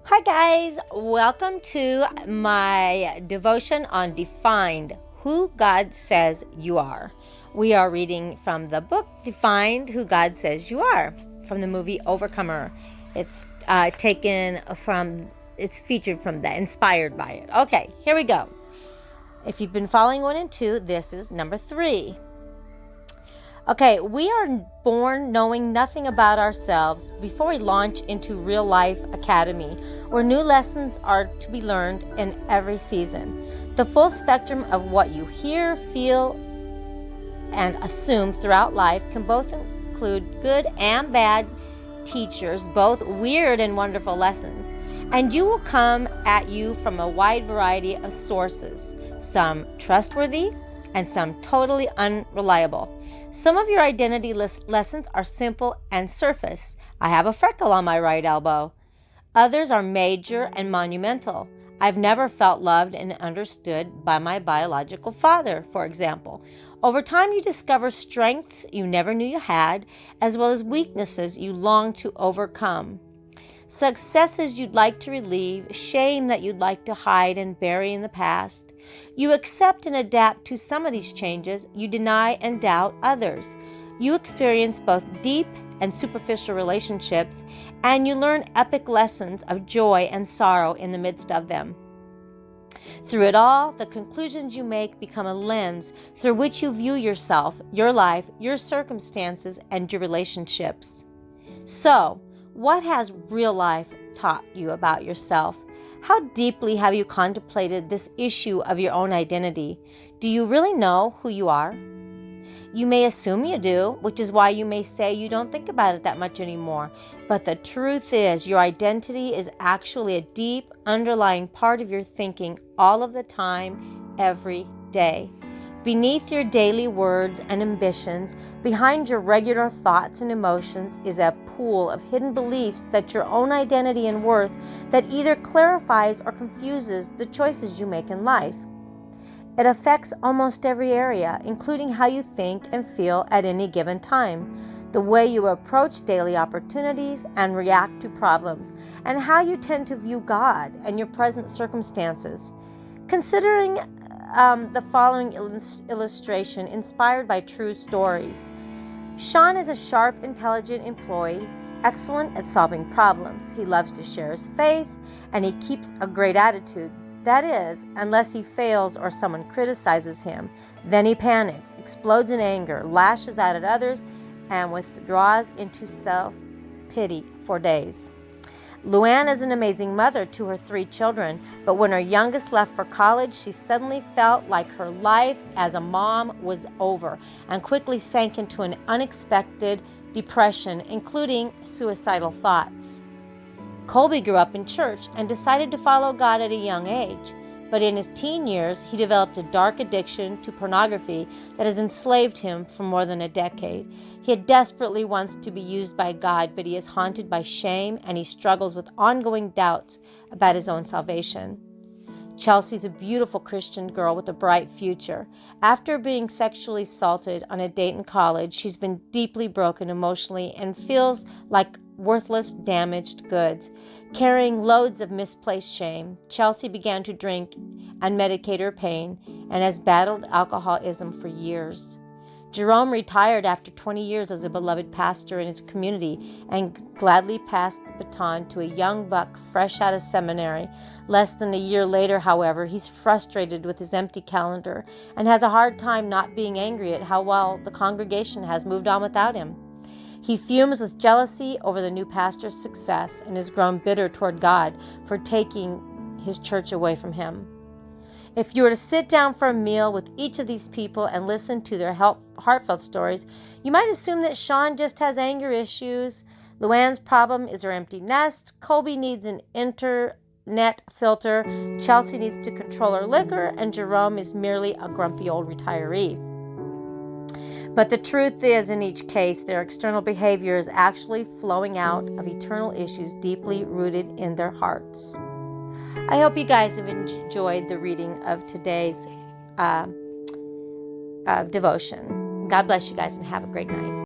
Hi, guys. Welcome to my devotion on Defined Who God Says You Are. We are reading from the book Defined Who God Says You Are from the movie Overcomer. It's it's featured from that, inspired by it. Okay, here we go. If you've been following 1 and 2, this is number 3. Okay, we are born knowing nothing about ourselves before we launch into Real Life Academy, where new lessons are to be learned in every season. The full spectrum of what you hear, feel, and assume throughout life can both include good and bad teachers, both weird and wonderful lessons. And you will come at you from a wide variety of sources, some trustworthy and some totally unreliable. Some of your identity lessons are simple and surface. I have a freckle on my right elbow. Others are major and monumental. I've never felt loved and understood by my biological father, for example. Over time, you discover strengths you never knew you had, as well as weaknesses you long to overcome. Successes you'd like to relieve, shame that you'd like to hide and bury in the past. You accept and adapt to some of these changes, you deny and doubt others. You experience both deep and superficial relationships, and you learn epic lessons of joy and sorrow in the midst of them. Through it all, the conclusions you make become a lens through which you view yourself, your life, your circumstances, and your relationships. So, what has real life taught you about yourself? How deeply have you contemplated this issue of your own identity? Do you really know who you are? You may assume you do, which is why you may say you don't think about it that much anymore. But the truth is, your identity is actually a deep, underlying part of your thinking all of the time, every day. Beneath your daily words and ambitions, behind your regular thoughts and emotions, is a pool of hidden beliefs that your own identity and worth that either clarifies or confuses the choices you make in life. It affects almost every area, including how you think and feel at any given time, the way you approach daily opportunities and react to problems, and how you tend to view God and your present circumstances. Considering the following illustration inspired by true stories. Sean is a sharp, intelligent employee, excellent at solving problems. He loves to share his faith, and he keeps a great attitude. That is, unless he fails or someone criticizes him. Then he panics, explodes in anger, lashes out at others, and withdraws into self-pity for days. Luann is an amazing mother to her 3 children, but when her youngest left for college, she suddenly felt like her life as a mom was over and quickly sank into an unexpected depression, including suicidal thoughts. Colby grew up in church and decided to follow God at a young age, but in his teen years, he developed a dark addiction to pornography that has enslaved him for more than a decade. He desperately wants to be used by God, but he is haunted by shame and he struggles with ongoing doubts about his own salvation. Chelsea's a beautiful Christian girl with a bright future. After being sexually assaulted on a date in college, she's been deeply broken emotionally and feels like worthless, damaged goods. Carrying loads of misplaced shame, Chelsea began to drink and medicate her pain and has battled alcoholism for years. Jerome retired after 20 years as a beloved pastor in his community and gladly passed the baton to a young buck fresh out of seminary. Less than a year later, however, he's frustrated with his empty calendar and has a hard time not being angry at how well the congregation has moved on without him. He fumes with jealousy over the new pastor's success and has grown bitter toward God for taking his church away from him. If you were to sit down for a meal with each of these people and listen to their heartfelt stories, you might assume that Sean just has anger issues. Luann's problem is her empty nest. Colby needs an internet filter. Chelsea needs to control her liquor. And Jerome is merely a grumpy old retiree. But the truth is, in each case, their external behavior is actually flowing out of eternal issues deeply rooted in their hearts. I hope you guys have enjoyed the reading of today's devotion. God bless you guys and have a great night.